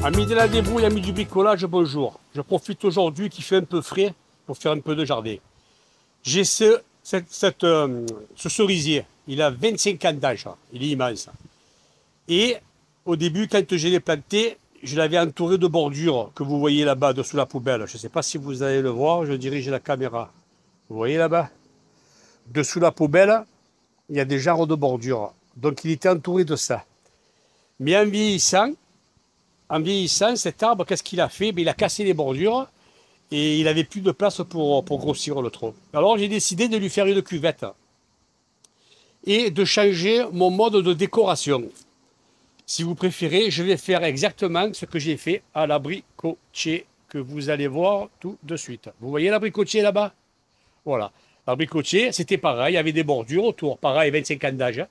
Amis de la débrouille, amis du bricolage, bonjour. Je profite aujourd'hui qu'il fait un peu frais pour faire un peu de jardin. J'ai ce cerisier, il a 25 ans d'âge, il est immense. Et au début, quand je l'ai planté, je l'avais entouré de bordures que vous voyez là-bas, dessous la poubelle. Je ne sais pas si vous allez le voir, je dirige la caméra. Vous voyez là-bas? Dessous la poubelle, il y a des genres de bordures. Donc il était entouré de ça. Mais en vieillissant, cet arbre, qu'est-ce qu'il a fait? Il a cassé les bordures et il n'avait plus de place pour grossir le tronc. Alors j'ai décidé de lui faire une cuvette et de changer mon mode de décoration. Si vous préférez, je vais faire exactement ce que j'ai fait à l'abricotier que vous allez voir tout de suite. Vous voyez l'abricotier là-bas? Voilà. L'abricotier, c'était pareil, il y avait des bordures autour, pareil, 25 ans d'âge.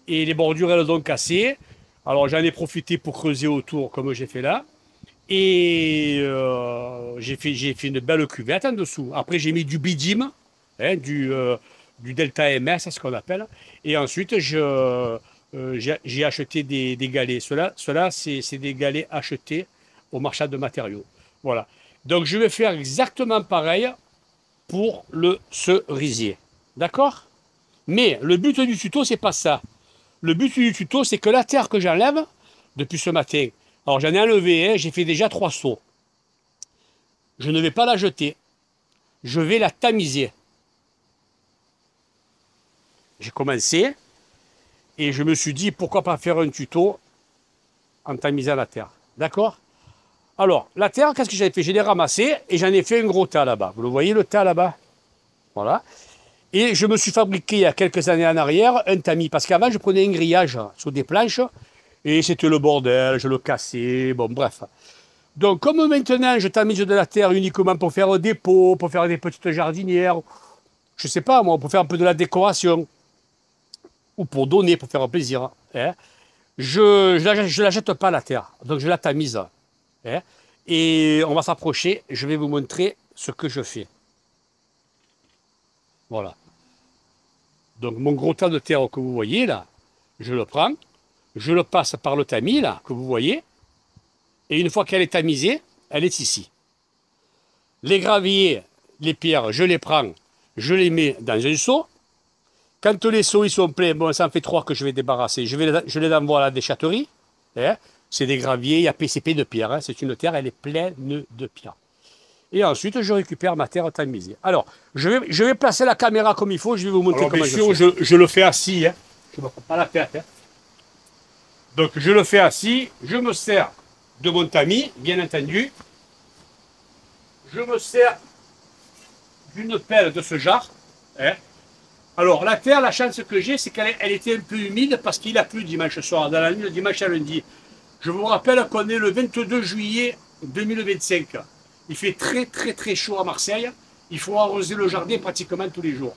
Et les bordures, elles ont cassé. Alors j'en ai profité pour creuser autour comme j'ai fait là. Et j'ai fait une belle cuvette en dessous. Après j'ai mis du bidim, hein, du Delta MS, c'est ce qu'on appelle. Et ensuite j'ai acheté des galets. Ceux-là c'est des galets achetés au marchand de matériaux. Voilà. Donc je vais faire exactement pareil pour le cerisier. D'accord? Mais le but du tuto, c'est pas ça. Le but du tuto, c'est que la terre que j'enlève depuis ce matin, alors j'en ai enlevé, hein, j'ai fait déjà 3 seaux. Je ne vais pas la jeter. Je vais la tamiser. J'ai commencé et je me suis dit pourquoi pas faire un tuto en tamisant la terre. D'accord? Alors, la terre, qu'est-ce que j'avais fait? Je l'ai ramassée et j'en ai fait un gros tas là-bas. Vous le voyez, le tas là-bas? Voilà. Et je me suis fabriqué il y a quelques années en arrière un tamis. Parce qu'avant, je prenais un grillage sur des planches et c'était le bordel, je le cassais, bon bref. Donc comme maintenant je tamise de la terre uniquement pour faire des pots, pour faire des petites jardinières, je sais pas moi, pour faire un peu de la décoration, ou pour donner, pour faire un plaisir, hein, je la jette pas la terre, donc je la tamise. Hein, et on va s'approcher, je vais vous montrer ce que je fais. Voilà. Donc mon gros tas de terre que vous voyez là, je le prends, je le passe par le tamis là, que vous voyez, et une fois qu'elle est tamisée, elle est ici. Les graviers, les pierres, je les prends, je les mets dans un seau. Quand les seaux ils sont pleins, bon ça en fait 3 que je vais débarrasser, je les envoie à la déchetterie. Hein, c'est des graviers, il y a PCP de pierre, hein, c'est une terre, elle est pleine de pierres. Et ensuite, je récupère ma terre tamisée. Alors, je vais placer la caméra comme il faut. Je vais vous montrer comment je fais. Je le fais assis. Hein. Je ne me prends pas la tête. Hein. Donc, je le fais assis. Je me sers de mon tamis, bien entendu. Je me sers d'une pelle de ce genre. Hein. Alors, la terre, la chance que j'ai, c'est qu'elle était un peu humide parce qu'il a plu dimanche soir, dans la nuit de dimanche à lundi. Je vous rappelle qu'on est le 22 juillet 2025. Il fait très chaud à Marseille. Il faut arroser le jardin pratiquement tous les jours.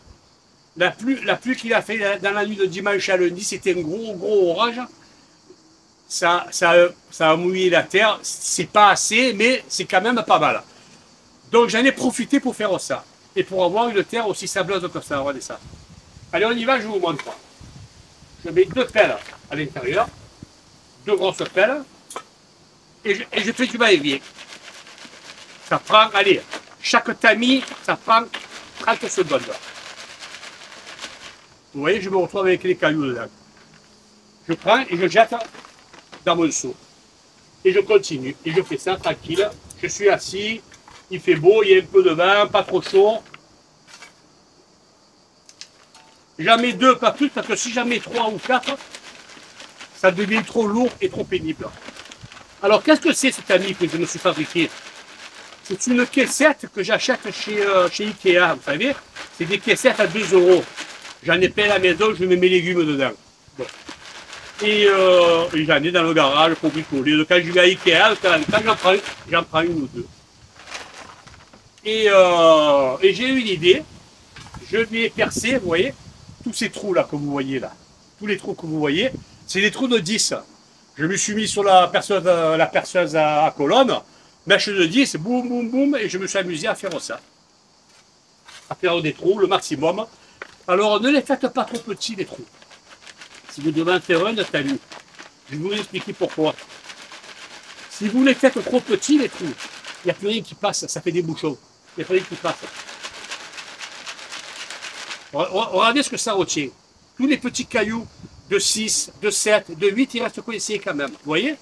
La pluie qu'il a fait dans la nuit de dimanche à lundi, c'était un gros orage. Ça a mouillé la terre. C'est pas assez, mais c'est quand même pas mal. Donc j'en ai profité pour faire ça. Et pour avoir une terre aussi sableuse que ça. Regardez ça. Allez, on y va, je vous montre. Je mets 2 pelles à l'intérieur. 2 grosses pelles. Et je fais du va-et-vient. Ça prend, allez, chaque tamis, ça prend 30 secondes. Vous voyez, je me retrouve avec les cailloux dedans. Je prends et je jette dans mon seau. Et je continue. Et je fais ça tranquille. Je suis assis, il fait beau, il y a un peu de vent, pas trop chaud. J'en mets 2, pas plus, parce que si j'en mets 3 ou 4, ça devient trop lourd et trop pénible. Alors, qu'est-ce que c'est ce tamis que je me suis fabriqué? C'est une caissette que j'achète chez Ikea, vous savez. C'est des caissettes à 2 €. J'en ai plein à la maison, je mets mes légumes dedans. Bon. Et j'en ai dans le garage pour bricoler. Donc quand je vais à Ikea, quand j'en prends une ou 2. Et j'ai eu une idée. Je lui ai percé, vous voyez, tous ces trous là que vous voyez là. Tous les trous que vous voyez, c'est des trous de 10. Je me suis mis sur la perceuse à colonne. Mèche de 10, boum, et je me suis amusé à faire ça. À faire des trous, le maximum. Alors, ne les faites pas trop petits, les trous. Si vous devez en faire un, tamis. Je vais vous expliquer pourquoi. Si vous les faites trop petits, les trous, il n'y a plus rien qui passe, ça fait des bouchons. Il n'y a plus rien qui passe. Regardez ce que ça retient. Tous les petits cailloux de 6, de 7, de 8, ils restent coincés quand même. Vous voyez?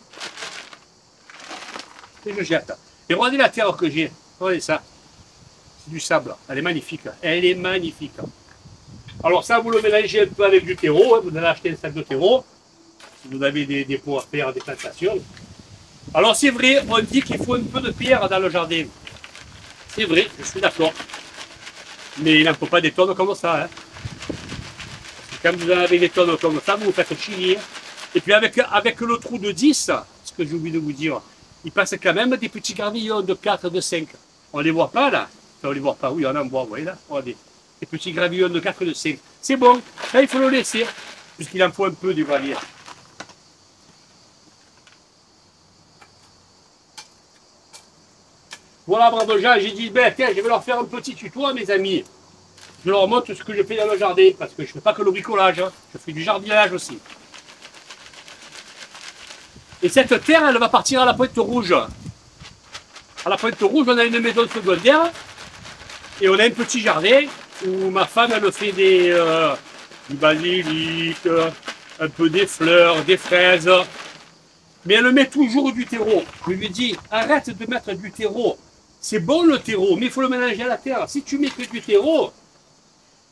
Et je jette. Et regardez la terre que j'ai. Regardez ça. C'est du sable. Elle est magnifique. Elle est magnifique. Alors ça, vous le mélangez un peu avec du terreau. Vous allez acheter un sac de terreau. Si vous avez des pots à faire, des plantations. Alors c'est vrai, on dit qu'il faut un peu de pierre dans le jardin. C'est vrai, je suis d'accord. Mais il n'en faut pas des tonnes comme ça. Hein. Quand vous avez des tonnes comme ça, vous vous faites chiller. Et puis avec le trou de 10, ce que j'ai oublié de vous dire, il passe quand même des petits gravillons de 4, de 5. On ne les voit pas là. Enfin, on ne les voit pas, oui, on en voit, vous voyez là. Regardez. Des petits gravillons de 4, de 5. C'est bon, là il faut le laisser, puisqu'il en faut un peu du gravier. Voilà, bravo Jean, j'ai dit, ben, tiens, je vais leur faire un petit tuto à mes amis. Je leur montre ce que je fais dans le jardin, parce que je ne fais pas que le bricolage, hein. Je fais du jardinage aussi. Et cette terre, elle va partir à la Pointe Rouge. À la Pointe Rouge, on a une maison secondaire, et on a un petit jardin, où ma femme, elle fait du basilic, un peu des fleurs, des fraises. Mais elle met toujours du terreau. Je lui dis, arrête de mettre du terreau. C'est bon le terreau, mais il faut le mélanger à la terre. Si tu mets que du terreau,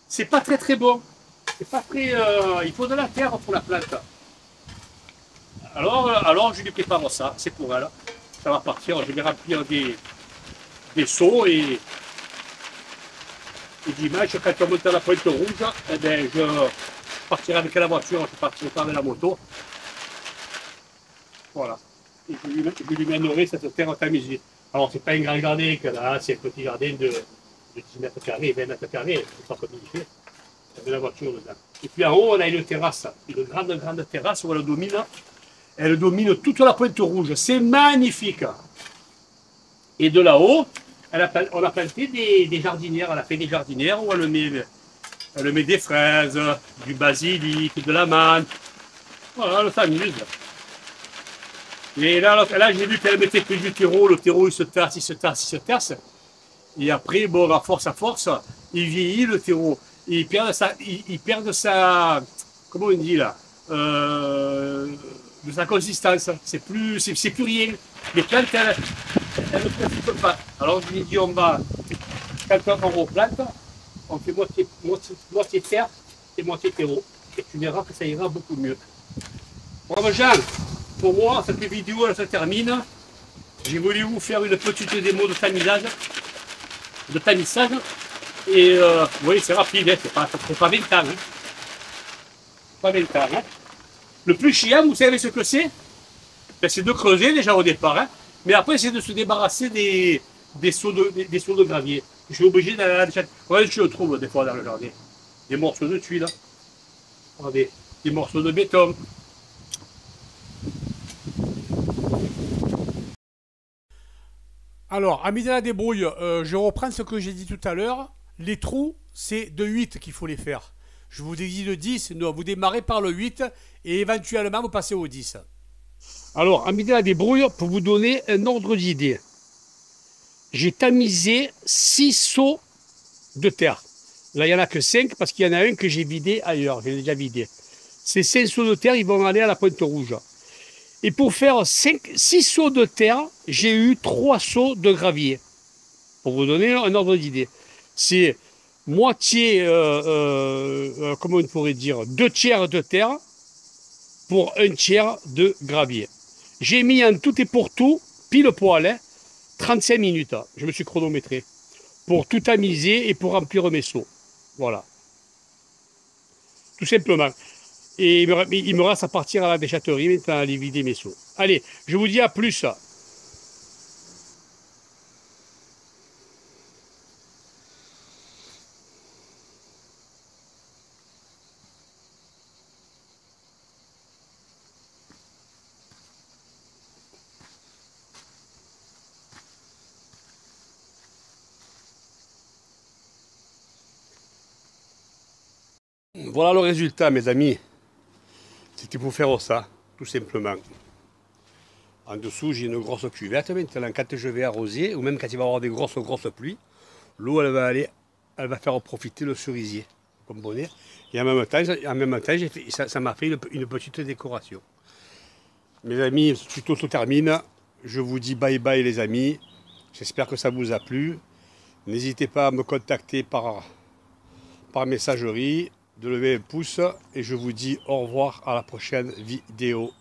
c'est pas très très bon. C'est pas très. Il faut de la terre pour la plante. Alors je lui prépare ça, c'est pour elle. Ça va partir, je vais remplir des seaux et dimanche, quand on monte à la Pointe Rouge, eh ben, je partirai avec la voiture, je partirai pas avec la moto. Voilà. Et je lui mènerai cette terre tamisée. Alors, c'est pas un grand jardin que là, c'est un petit jardin de 10 mètres carrés, 20 mètres carrés, c'est pas comme il fait. Il y avait la voiture dedans. Et puis en haut, on a une terrasse, une grande terrasse où elle domine toute la Pointe Rouge. C'est magnifique. Et de là-haut, on a planté des jardinières. Elle a fait des jardinières où elle met des fraises, du basilic, de la menthe. Voilà, elle s'amuse. Et là j'ai vu qu'elle mettait que du terreau. Le terreau, il se tasse, il se tasse, il se tasse. Et après, bon, à force, il vieillit le terreau. Et il perd sa, comment on dit là, de sa consistance. C'est plus rien. Les plantes, elles ne profitent pas. Alors je lui dis, quand on replante, on fait moitié terre et moitié terreau. Et tu verras que ça ira beaucoup mieux. Bon, Jean, pour moi, cette vidéo, elle se termine. J'ai voulu vous faire une petite démo de tamisage. Et vous voyez, c'est rapide, hein, c'est pas 20 ans. Hein. Pas 20 ans. Hein. Le plus chiant, vous savez ce que c'est? Ben, c'est de creuser déjà au départ. Hein. Mais après, c'est de se débarrasser des seaux de gravier. Je suis obligé d'aller à la déchetterie. Regardez, je le trouve des fois dans le jardin. Des morceaux de tuiles. Regardez, des morceaux de béton. Alors, amis de la débrouille, je reprends ce que j'ai dit tout à l'heure. Les trous, c'est de 8 qu'il faut les faire. Je vous ai dit de 10, non, vous démarrez par le 8 et éventuellement vous passez au 10. Alors, amis de la débrouille, pour vous donner un ordre d'idée, j'ai tamisé 6 seaux de terre. Là, il n'y en a que 5 parce qu'il y en a un que j'ai vidé ailleurs, j'ai déjà vidé. Ces 5 seaux de terre, ils vont aller à la Pointe Rouge. Et pour faire 6 seaux de terre, j'ai eu 3 seaux de gravier. Pour vous donner un ordre d'idée. C'est moitié, comment on pourrait dire, 2 tiers de terre pour 1 tiers de gravier. J'ai mis en tout et pour tout, pile poil, hein, 35 minutes. Je me suis chronométré. Pour tout tamiser et pour remplir mes seaux. Voilà. Tout simplement. Et il me reste à partir à la déchetterie, maintenant à aller vider mes seaux. Allez, je vous dis à plus. Voilà le résultat, mes amis. C'était pour faire ça, tout simplement. En dessous, j'ai une grosse cuvette. Maintenant, quand je vais arroser, ou même quand il va y avoir des grosses pluies, l'eau, elle va faire profiter le cerisier. Vous comprenez? Et en même temps, ça m'a fait une petite décoration. Mes amis, tuto se termine. Je vous dis bye bye les amis. J'espère que ça vous a plu. N'hésitez pas à me contacter par messagerie, de lever un pouce et je vous dis au revoir à la prochaine vidéo.